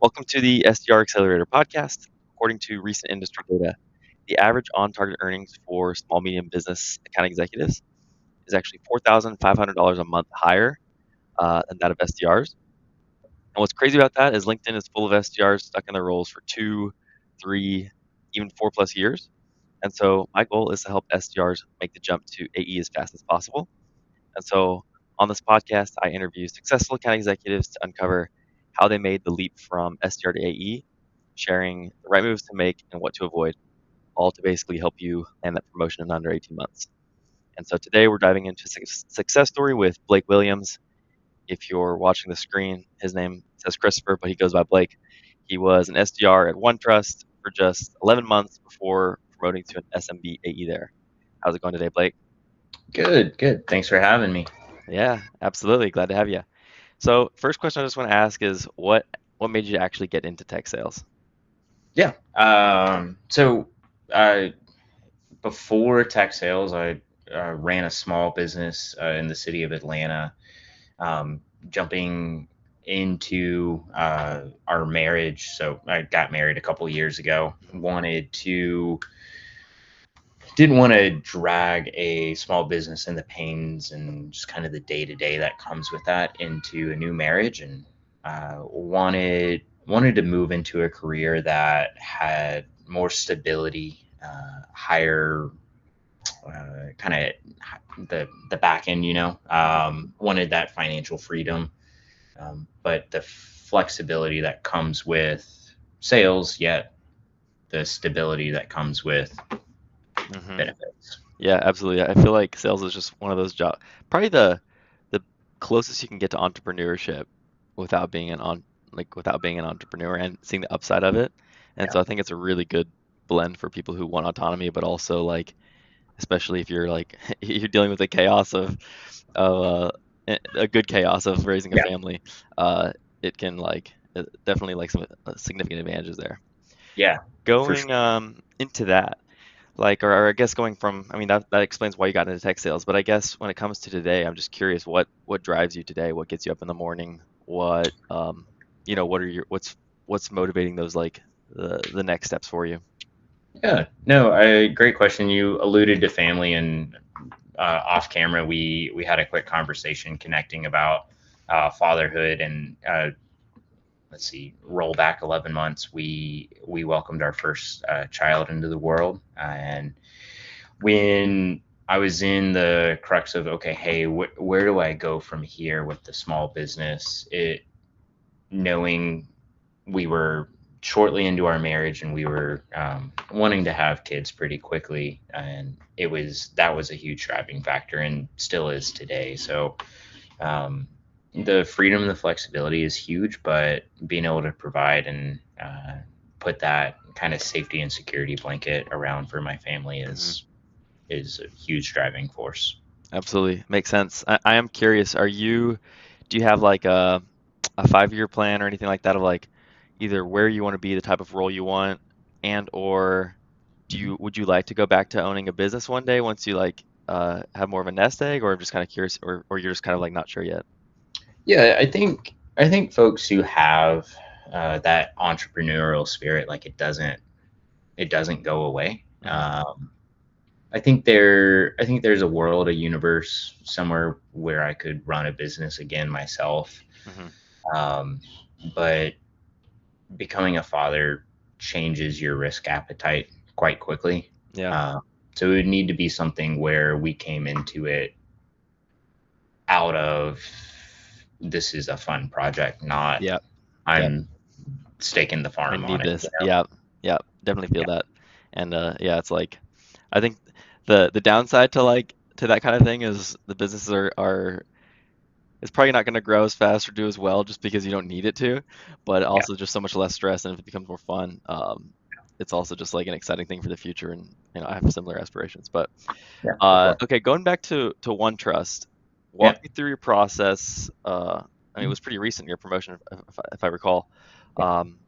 Welcome to the SDR Accelerator podcast. According to recent industry data, the average on target earnings for small medium business account executives is actually $4,500 a month higher than that of SDRs. And what's crazy about that is LinkedIn is full of SDRs stuck in their roles for 2, 3, even 4+ years. And so my goal is to help SDRs make the jump to AE as fast as possible. And so on this podcast, I interview successful account executives to uncover how they made the leap from SDR to AE, sharing the right moves to make and what to avoid, all to basically help you land that promotion in under 18 months. And so today we're diving into a success story with Blake Williams. If you're watching the screen, his name says Christopher, but he goes by Blake. He was an SDR at OneTrust for just 11 months before promoting to an SMB AE there. How's it going today, Blake? Good, good. Thanks for having me. Yeah, absolutely. Glad to have you. So, first question I just want to ask is what made you actually get into tech sales? Yeah. So before tech sales, I ran a small business in the city of Atlanta. Jumping into our marriage, so I got married a couple years ago. Didn't want to drag a small business and the pains and just kind of the day to day that comes with that into a new marriage, and wanted to move into a career that had more stability, higher kind of the back end. Wanted that financial freedom, but the flexibility that comes with sales, yet the stability that comes with Hmm. benefits. Yeah, absolutely. I feel like sales is just one of those jobs, probably the closest you can get to entrepreneurship without being without being an entrepreneur and seeing the upside of it. And Yeah. so I think it's a really good blend for people who want autonomy, but also like, especially if you're like you're dealing with the chaos of a good chaos of raising a Yeah. family. It can definitely like some significant advantages there. Yeah, for Going sure. into that, or I guess going from, I mean, that explains why you got into tech sales, but I guess when it comes to today, I'm just curious what drives you today? What gets you up in the morning? What are what's motivating those like the next steps for you? Yeah, no, great question. You alluded to family, and off camera, we had a quick conversation connecting about fatherhood, and let's see, roll back 11 months, we welcomed our first child into the world, and when I was in the crux of, okay, hey, where do I go from here with the small business? It knowing we were shortly into our marriage, and we were wanting to have kids pretty quickly, and that was a huge driving factor and still is today. So um, the freedom and the flexibility is huge, but being able to provide and put that kind of safety and security blanket around for my family Hmm. is a huge driving force. Absolutely. Makes sense. I am curious, do you have like a 5-year plan or anything like that of like either where you want to be, the type of role you want, and or would you like to go back to owning a business one day once you have more of a nest egg, or I'm just kind of curious, or you're just kind of like not sure yet? Yeah, I think folks who have that entrepreneurial spirit, like it doesn't go away. Hmm. I think there's a world, a universe somewhere where I could run a business again myself. Hmm. Um, but becoming a father changes your risk appetite quite quickly. Yeah. Uh, so it would need to be something where we came into it out of, this is a fun project, not Yep. Yep. I'm staking the I farm on need it. this. Yep. Yep. Definitely feel Yeah. that. And yeah, it's like I think the downside to that kind of thing is the businesses are it's probably not going to grow as fast or do as well just because you don't need it to, but Yeah. also just so much less stress, and if it becomes more fun, it's also just like an exciting thing for the future. And I have similar aspirations. But Yeah, for sure. okay, going back to OneTrust, walk Yeah. me through your process. I mean, it was pretty recent, your promotion, if I recall. Yeah. Um,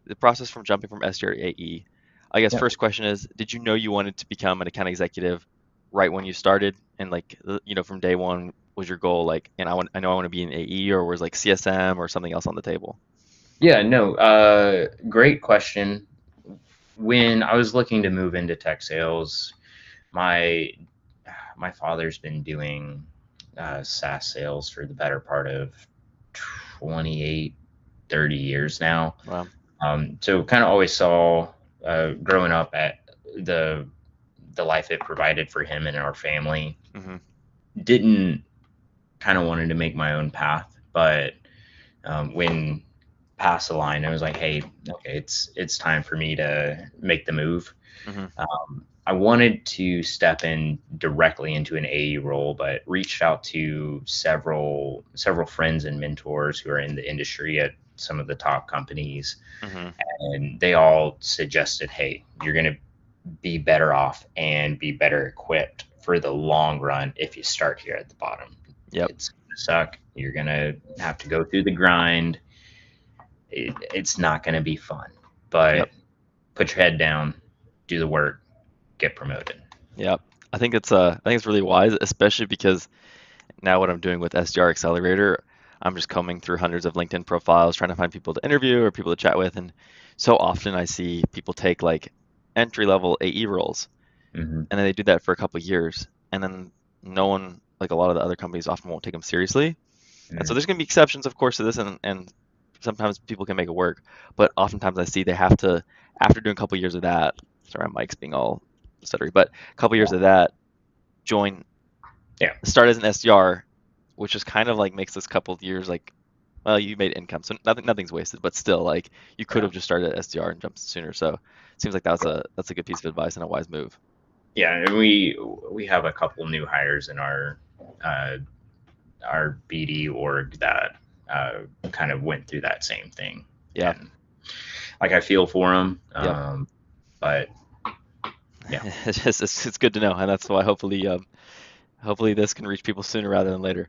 the process from jumping from SDR to AE. I guess Yeah. first question is, did you know you wanted to become an account executive right when you started, and from day one was your goal like, and I know I want to be an AE, or was like CSM or something else on the table? Yeah, no, great question. When I was looking to move into tech sales, my my father's been doing SaaS sales for the better part of 28, 30 years now. Wow. So kind of always saw growing up at the the life it provided for him and our family. Hmm. Didn't kind of wanted to make my own path, but when past the line, I was like, hey, okay, it's time for me to make the move. Hmm. I wanted to step in directly into an AE role, but reached out to several friends and mentors who are in the industry at some of the top companies, Hmm. and they all suggested, hey, you're going to be better off and be better equipped for the long run if you start here at the bottom. Yep. It's going to suck. You're going to have to go through the grind. It's not going to be fun, Yep. but put your head down, do the work, get promoted. Yep. I think it's really wise, especially because now what I'm doing with SDR Accelerator, I'm just combing through hundreds of LinkedIn profiles trying to find people to interview or people to chat with, and so often I see people take like entry level AE roles, Hmm. and then they do that for a couple of years, and then no one, like a lot of the other companies, often won't take them seriously. And so Hmm. there's going to be exceptions, of course, to this, and sometimes people can make it work. But oftentimes I see they have to, after doing a couple years of that, sorry, my mic's being all stuttery, but a couple years of that, join, Yeah. start as an SDR, which is kind of like makes this couple of years like, well, you made income, so nothing's wasted. But still, like you could Yeah. have just started at SDR and jumped sooner. So it seems like that's a good piece of advice and a wise move. Yeah, and we have a couple new hires in uh, our BD org that kind of went through that same thing, Yeah. and like I feel for them, Yep. but yeah, It's good to know, and that's why hopefully this can reach people sooner rather than later.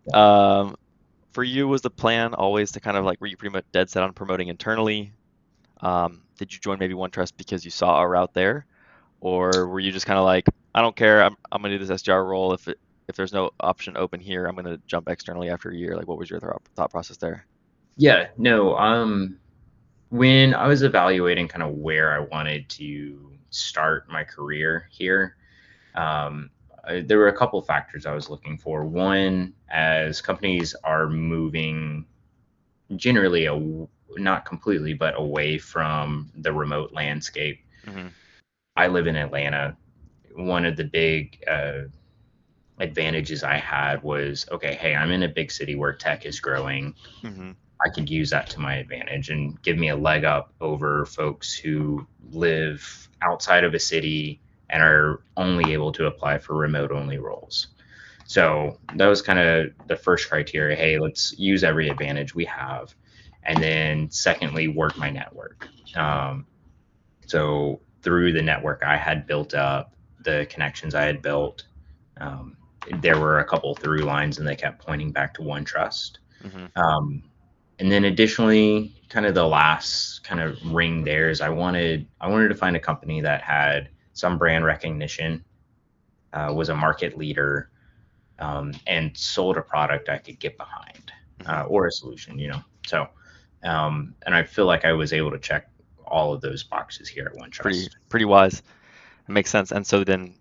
yeah, Um, for you, was the plan always to kind of like, were you pretty much dead set on promoting internally? Did you join maybe OneTrust because you saw a route there, or were you just kind of like, I don't care, I'm gonna do this SDR role. If there's no option open here, I'm gonna jump externally after a year. Like, what was your thought process there? yeah. No, when I was evaluating kind of where I wanted to start my career here, there were a couple factors I was looking for. One, as companies are moving generally not completely, but away from the remote landscape. Hmm. I live in Atlanta. One of the big advantages I had was okay, hey, I'm in a big city where tech is growing. Hmm. I could use that to my advantage and give me a leg up over folks who live outside of a city and are only able to apply for remote only roles. So that was kind of the first criteria. Hey, let's use every advantage we have. And then, secondly, work my network. So through the network I had built up, the connections I had built, um, there were a couple through lines, and they kept pointing back to OneTrust. Hmm. Um, and then additionally, kind of the last kind of ring there is I wanted to find a company that had some brand recognition, was a market leader, and sold a product I could get behind, Hmm. or a solution, So, and I feel like I was able to check all of those boxes here at Pretty OneTrust. pretty wise. It makes sense. And so then,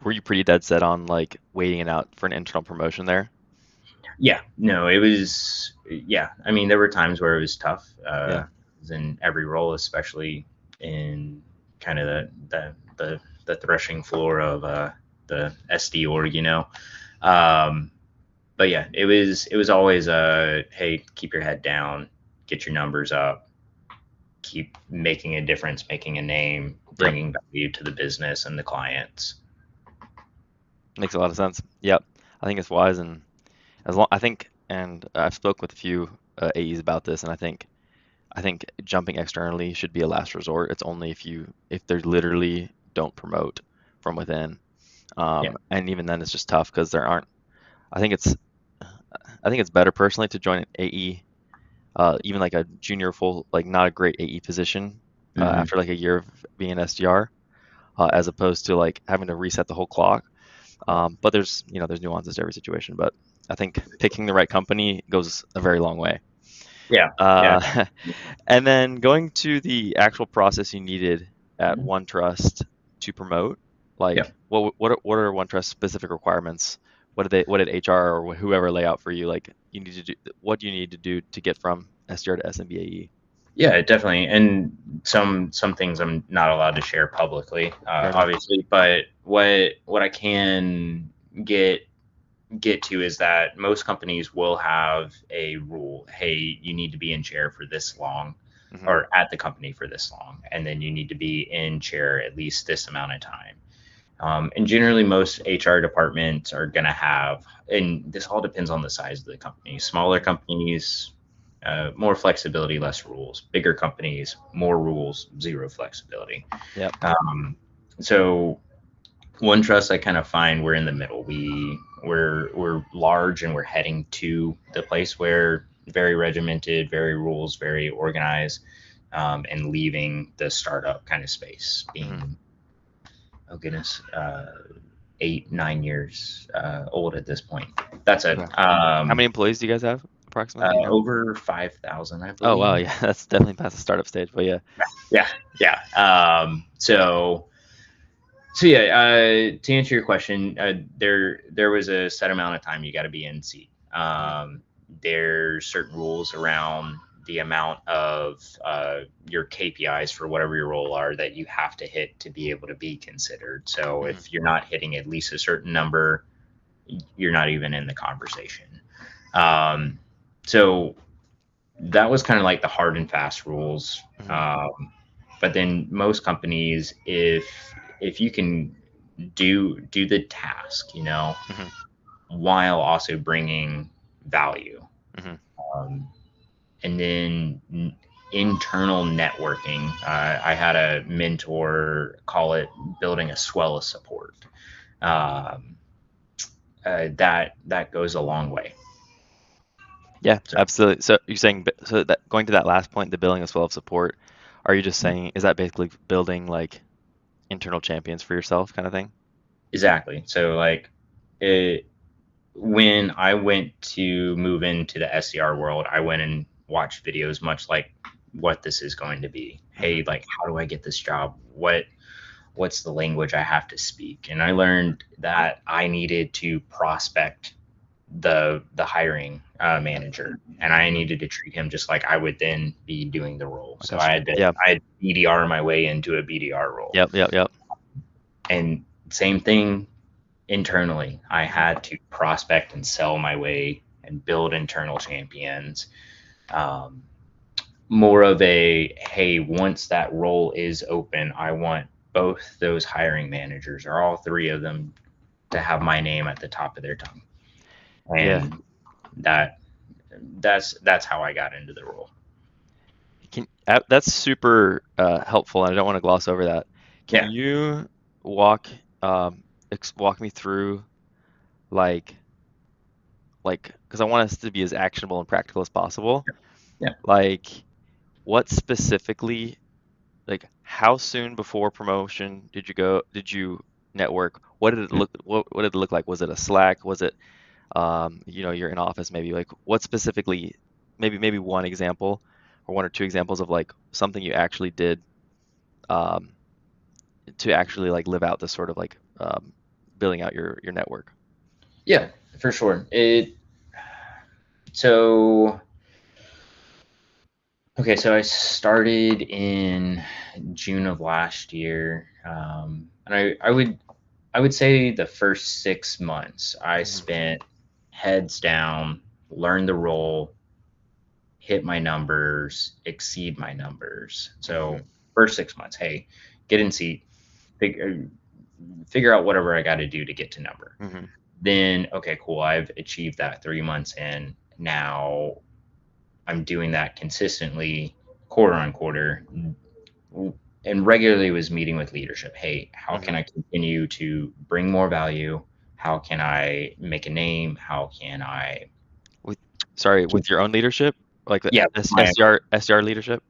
were you pretty dead set on like waiting it out for an internal promotion there? Yeah, no, it was, yeah. I mean, there were times where it was tough, Yeah. in every role, especially in kind of the threshing floor of the SD org. Um, but yeah, it was always hey, keep your head down, get your numbers up, keep making a difference, making a name, Yep. bringing value to the business and the clients. Makes a lot of sense. Yep. I think it's wise, and I think, and I've spoke with a few AEs about this, and I think jumping externally should be a last resort. It's only if they literally don't promote from within, Yeah. and even then it's just tough because there aren't. I think it's I think it's better personally to join an AE, even like a junior full, like not a great AE position, Hmm. after like a year of being an SDR, as opposed to like having to reset the whole clock. But there's nuances to every situation. But I think picking the right company goes a very long way. Yeah, yeah, Uh, and then going to the actual process you needed at mhm, OneTrust to promote, yeah. like what are OneTrust specific requirements? What did HR or whoever lay out for you? Like you need to do what do you need to do to get from SDR to SMB AE? Yeah, definitely. And some things I'm not allowed to share publicly, Fair enough. obviously. But what I can get get to is that most companies will have a rule. Hey, you need to be in chair for this long, Hmm. or at the company for this long, and then you need to be in chair at least this amount of time. And generally, most HR departments are going to have, and this all depends on the size of the company. Smaller companies, more flexibility, less rules. Bigger companies, more rules, zero flexibility. Yep. Um, so OneTrust, I kind of find we're in the middle. We're large and we're heading to the place where very regimented, very rules, very organized, and leaving the startup kind of space, Hmm. being, oh goodness, 8 9 years old at this point. That's it. Okay. How many employees do you guys have approximately? Do you know? Over 5,000, I Oh wow, believe. yeah, that's definitely past the startup stage. But yeah. Yeah, yeah. So yeah, to answer your question, there was a set amount of time you got to be in seat. Hmm. There's certain rules around the amount of your KPIs for whatever your role are that you have to hit to be able to be considered. So Hmm. if you're not hitting at least a certain number, you're not even in the conversation. Um, so that was kind of like the hard and fast rules. Hmm. But then most companies, if you can do the task, Hmm. while also bringing value, Hmm. um, and then internal networking. I had a mentor call it building a swell of support. Um, that goes a long way. Yeah, So absolutely. So you're saying so that going to that last point, the building as well of support, are you just saying is that basically building like internal champions for yourself kind of thing? exactly. So like it, when I went to move into the SDR world, I went and watched videos much like what this is going to be. Hmm. Hey, like how do I get this job? What's the language I have to speak? And I learned that I needed to prospect the hiring manager, and I needed to treat him just like I would then be doing the role. I So got you. Yeah. I had BDR my way into a BDR role, Yep. Yep. Yep. and same thing internally. I Hmm. had to prospect and sell my way and build internal champions. Um, More of a, hey, once that role is open, I want both those hiring managers or all three of them to have my name at the top of their tongue. Yeah. And that that's how I got into the role. That's super helpful, and I don't want to gloss over that. Can Yeah, you walk walk me through like because I want us to be as actionable and practical as possible. yeah. Like what specifically like how soon before promotion did you network? What did it look like? Was it a Slack? Was it you're in office maybe like what specifically maybe one example or one or two examples of like something you actually did um to actually like live out this sort of like building out your network. Yeah, for sure. So okay, so I started in June of last year, and I would say the first 6 months I Hmm. spent heads down, learn the role, hit my numbers, exceed my numbers. Hmm. So first 6 months, hey, get in seat, figure figure out whatever I got to do to get to number. Hmm. Then okay, cool, I've achieved that 3 months in. Now I'm doing that consistently, quarter on quarter, and regularly was meeting with leadership. Hey, how can Hmm. I continue to bring more value? How can I make a name? How can I? With sorry, with your own leadership, like the Yeah, my SDR leadership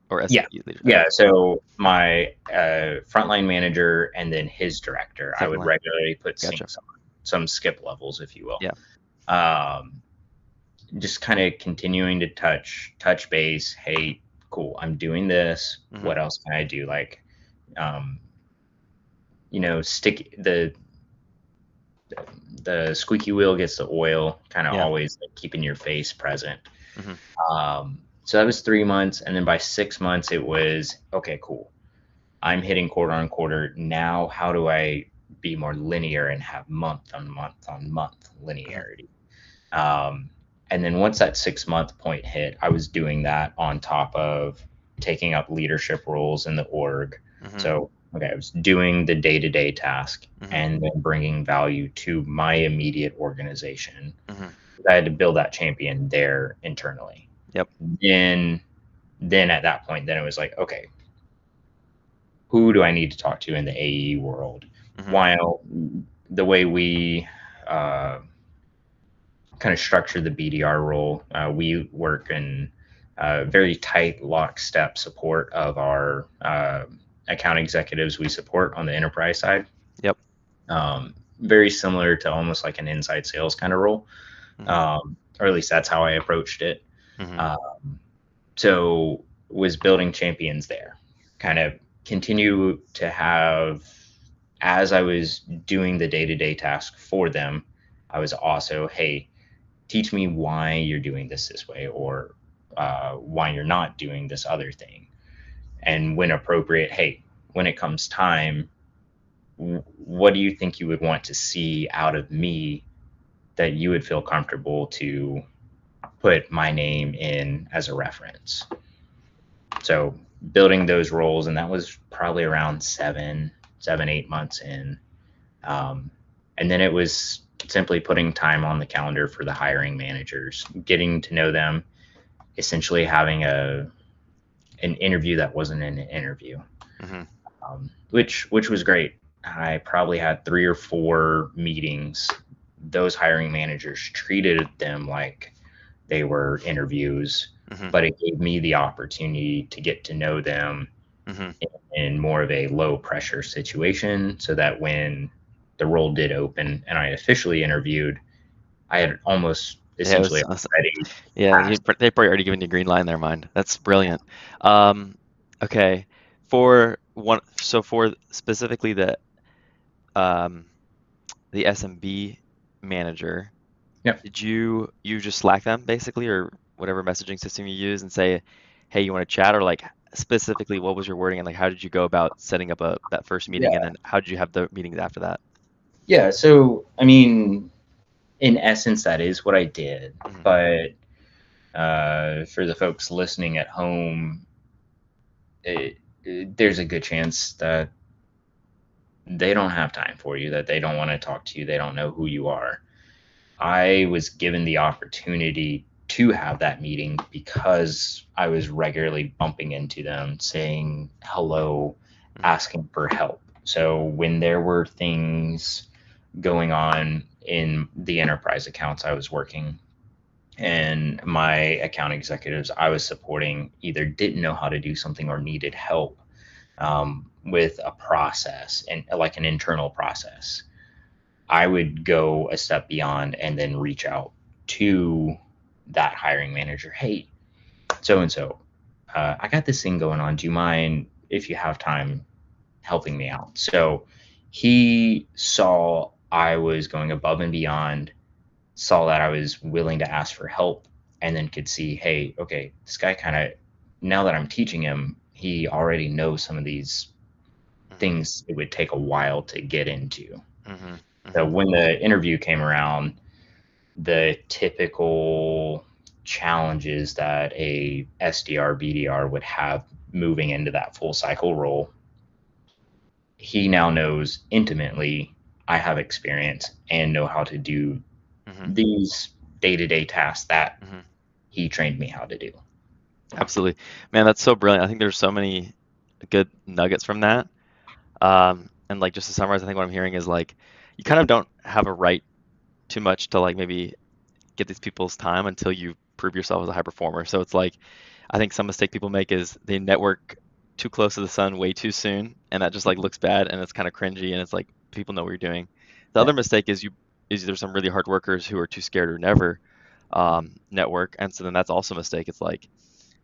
or yeah, SMB leadership. yeah. Okay, So my frontline manager and then his director, I second would line. regularly put Gotcha. syncs on, some skip levels, if you will. Yeah. Um, just kind of continuing to touch base. Hey, cool, I'm doing this. Mhm. What else can I do? Like, um, stick the squeaky wheel gets the oil, kind of Yeah. always like keeping your face present. Mhm. So that was 3 months, and then by 6 months it was okay, cool. I'm hitting quarter on quarter. Now, how do I be more linear and have month on month on month Mhm. linearity? Um, and then once that 6 month point hit, I was doing that on top of taking up leadership roles in the org. Mhm. So, okay, I was doing the day to day task Mhm. and then bringing value to my immediate organization. Mhm. I had to build that champion there internally. Yep. Then, then at that point, then it was like, okay, who do I need to talk to in the AE world? Mhm. While the way we uh, kind of structure the BDR role, we work in very tight lockstep support of our account executives we support on the enterprise side. Yep. Very similar to almost like an inside sales kind of role, Mhm. or at least that's how I approached it. Mhm. Um, so was building champions there, kind of continue to have as I was doing the day-to-day task for them, I was also, hey, teach me why you're doing this way, or why you're not doing this other thing. And when appropriate, hey, when it comes time, what do you think you would want to see out of me that you would feel comfortable to put my name in as a reference? So building those roles, and that was probably around 8 months in. Um, and then it was simply putting time on the calendar for the hiring managers, getting to know them, essentially having an interview that wasn't an interview, Mhm. which was great. I probably had 3 or 4 meetings. Those hiring managers treated them like they were interviews, Mhm. but it gave me the opportunity to get to know them Mhm. in more of a low pressure situation, so that when the role did open and I officially interviewed, I had almost Yeah, it essentially was already yeah, passed. they probably already given you green line in their mind. That's brilliant. Um, okay. For specifically um the SMB manager, Yep. did you just Slack them basically, or whatever messaging system you use, and say, hey, you want to chat, or like specifically what was your wording, and like how did you go about setting up a that first meeting, and Yeah. then how did you have the meetings after that? Yeah. So, I mean, in essence, that is what I did. Mhm. But for the folks listening at home, there's a good chance that they don't have time for you, that they don't want to talk to you, they don't know who you are. I was given the opportunity to have that meeting because I was regularly bumping into them, saying hello, Mhm. asking for help. So when there were things going on in the enterprise accounts I was working, and my account executives I was supporting either didn't know how to do something or needed help with a process and like an internal process, I would go a step beyond and then reach out to that hiring manager. Hey, so and so, I got this thing going on. Do you mind if you have time helping me out? So he saw I was going above and beyond, saw that I was willing to ask for help, and then could see, hey, okay, this guy kind of, now that I'm teaching him, he already knows some of these Mhm. things it would take a while to get into. Mhm. So Mhm. when the interview came around, the typical challenges that a SDR BDR would have moving into that full cycle role, he now knows intimately. I have experience and know how to do Mhm. these day-to-day tasks that Mhm. he trained me how to do. Absolutely. Man, that's so brilliant. I think there's so many good nuggets from that. And like just to summarize, I think what I'm hearing is like you kind of don't have a right too much to like maybe get these people's time until you prove yourself as a high performer. So it's like I think some mistake people make is they network too close to the sun way too soon, and that just like looks bad and it's kind of cringy, and it's like people know what you're doing. The Yeah. other mistake is there's some really hard workers who are too scared or never. network, and so then that's also a mistake. It's like,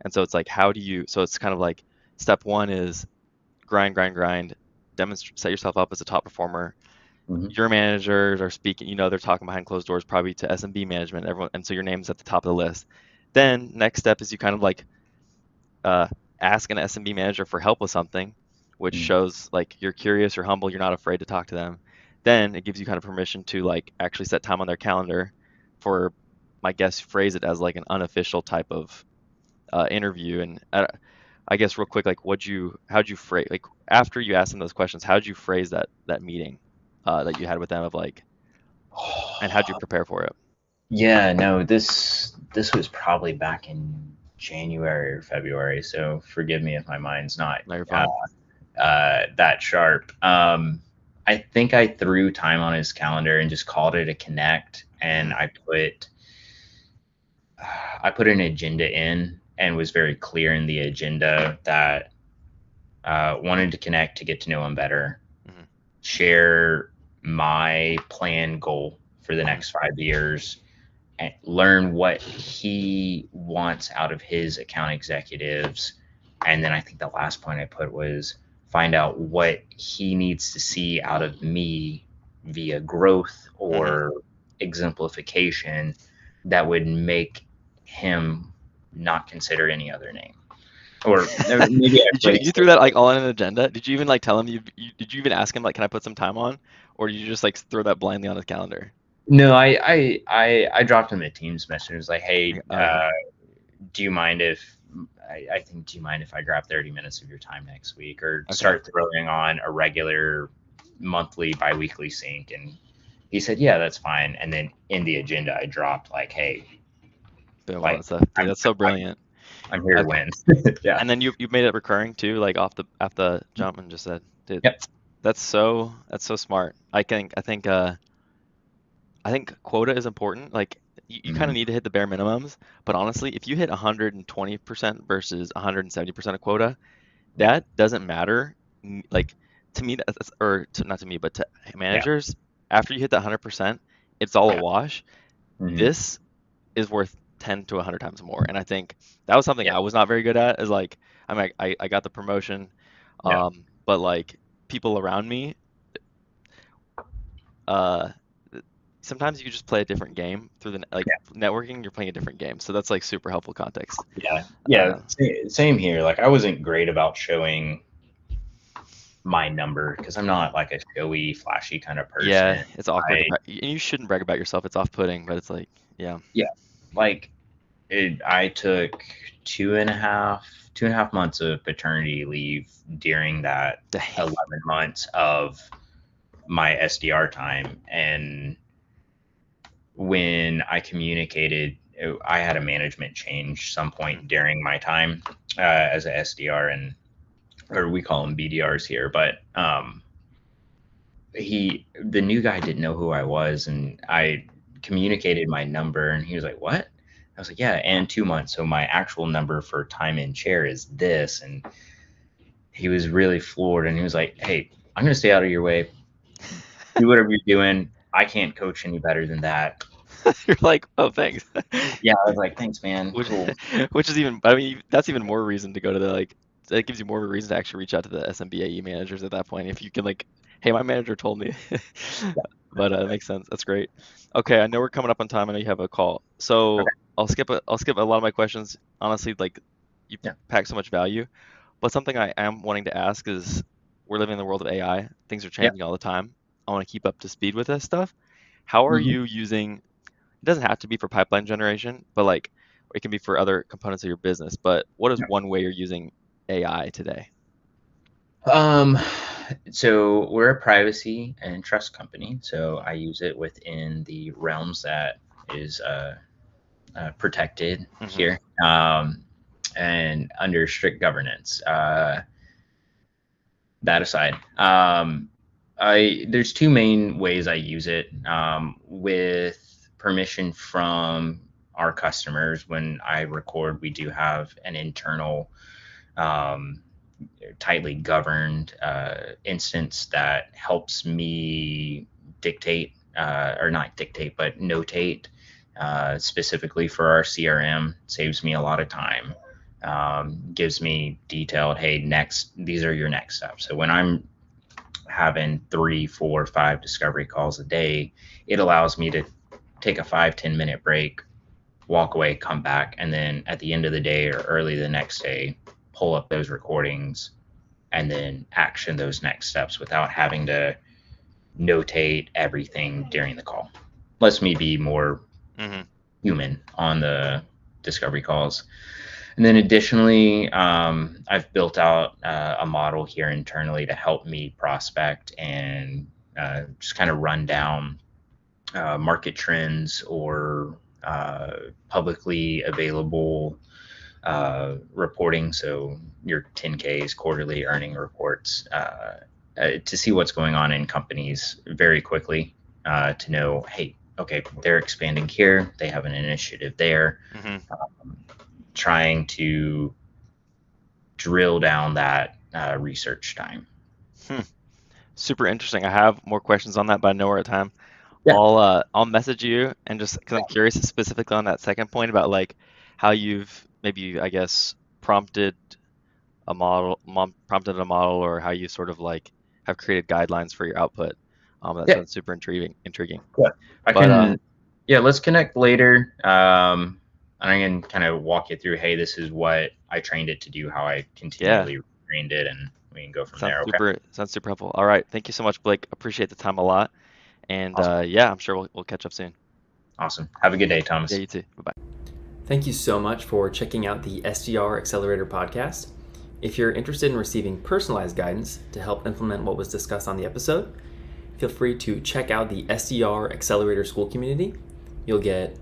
and so it's like, how do you? So it's kind of like step one is grind, grind, grind. Demonstrate, set yourself up as a top performer. Mhm. Your managers are speaking, they're talking behind closed doors, probably to SMB management, everyone, and so your name's at the top of the list. Then next step is you kind of like uh, ask an SMB manager for help with something, which Mhm. shows like you're curious, you're humble, you're not afraid to talk to them. Then it gives you kind of permission to like actually set time on their calendar for, my guess, phrase it as like an unofficial type of interview. And I guess real quick, like how'd you phrase, like after you asked them those questions, how'd you phrase that meeting that you had with them of like, and how'd you prepare for it? Yeah, no, this was probably back in January or February, so forgive me if my mind's not No, you're fine. that sharp. I think I threw time on his calendar and just called it a connect, and Hmm. I put an agenda in and was very clear in the agenda that wanted to connect to get to know him better, Hmm. share my plan goal for the Hmm. next 5 years, and learn what he wants out of his account executives. And then I think the last point I put was find out what he needs to see out of me via growth Hmm. or exemplification that would make him not consider any other name. Or maybe I Did you phrased you threw it. that like all in an agenda? Did you even like tell him did you even ask him like, can I put some time on, or did you just like throw that blindly on his calendar? No, I dropped him a Teams message. It was like, hey, Okay. do you mind if I think do you mind if I grab 30 minutes of your time next week or Okay. start throwing on a regular monthly biweekly sync? And he said, yeah, that's fine. And then in the agenda I dropped like, hey, Boom, all that like stuff. Dude, I'm that's so I'm, brilliant. I'm here to Okay. win. Yeah. And then you made it recurring too, like off the jump, and just said, dude, Yep. that's so smart. I think quota is important. Like you kind of Hmm. need to hit the bare minimums, but honestly, if you hit 120% versus 170% of quota, Yeah. that doesn't matter. Like to me, or to, not to me, but to Yeah. managers, after you hit that 100%, it's all a Yeah. wash. Hmm. This is worth 10 to 100 times more. And I think that was something Yeah. I was not very good at. Is like, I mean, I got the promotion, Yeah. but like people around me, uh, sometimes you just play a different game through like Yeah. networking. You're playing a different game, so that's like super helpful context. Yeah. Yeah. Uh, Same here. Like I wasn't great about showing my number because I'm not like a showy, flashy kind of yeah, person. it's awkward to I and you shouldn't brag about yourself. It's off-putting, but it's like, yeah. Yeah, like I took 2.5 months of paternity leave during that Dang. 11 months of my SDR time. And when I communicated, I had a management change some Mhm. point during my time as a SDR, and or we call them BDRs here, but the new guy didn't know who I was, and I communicated my number, and he was like, "What?" I was like, "Yeah, and 2 months. So my actual number for time in chair is this." And he was really floored, and he was like, "Hey, I'm gonna stay out of your way. Do whatever you're doing. I can't coach any better than that." You're like, oh, thanks. Yeah, I was like, "Thanks, man. Which, Cool." which is even, I mean, that's even more reason to go to the like. That gives you more of a reason to actually reach out to the SMB AE managers at that point. If you can like, hey, my manager told me. Yeah. But it makes sense. That's great. Okay, I know we're coming up on time. I know you have a call, so Okay. I'll skip a lot of my questions. Honestly, like you Yeah. pack so much value. But something I am wanting to ask is, we're living in the world of AI. Things are Yeah. changing all the time. I want to keep up to speed with this stuff. How are Hmm. you using? It doesn't have to be for pipeline generation, but like it can be for other components of your business. But what is one way you're using AI today? Um, so we're a privacy and trust company. So I use it within the realms that is protected Hmm. here, and under strict governance. That aside, I there's two main ways I use it, with permission from our customers. When I record, we do have an internal, um, tightly governed instance that helps me dictate, or not dictate, but notate specifically for our CRM, saves me a lot of time. Gives me detailed, hey, these are your next steps. So when I'm having 3, 4, 5 discovery calls a day, it allows me to take a 5-10 minute break, walk away, come back, and then at the end of the day or early the next day, pull up those recordings and then action those next steps without having to notate everything during the call. Lets me be more human on the discovery calls. And then additionally, I've built out a model here internally to help me prospect and just kind of run down market trends or publicly available reporting. So your 10Ks, quarterly earning reports, to see what's going on in companies very quickly, to know, hey, okay, they're expanding here, they have an initiative there. Trying to drill down that research time. Super interesting. I have more questions on that, but I know we're at time. Yeah. I'll message you, and just because I'm curious specifically on that second point about like how you've maybe, I guess, prompted a model, or how you sort of like have created guidelines for your output. That sounds super intriguing. Yeah. I But can. Let's connect later. And I can kind of walk you through, hey, this is what I trained it to do, how I continually trained it, and we can go from there. Okay. Sounds super helpful. All right. Thank you so much, Blake. Appreciate the time a lot. And Awesome. yeah, I'm sure we'll catch up soon. Awesome. Have a good day, Thomas. Yeah, you too. Bye-bye. Thank you so much for checking out the SDR Accelerator podcast. If you're interested in receiving personalized guidance to help implement what was discussed on the episode, feel free to check out the SDR Accelerator School community. You'll get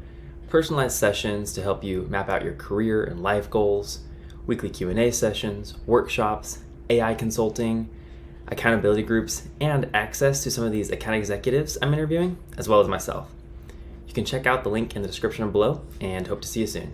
personalized sessions to help you map out your career and life goals, weekly Q&A sessions, workshops, AI consulting, accountability groups, and access to some of these account executives I'm interviewing, as well as myself. You can check out the link in the description below, and hope to see you soon.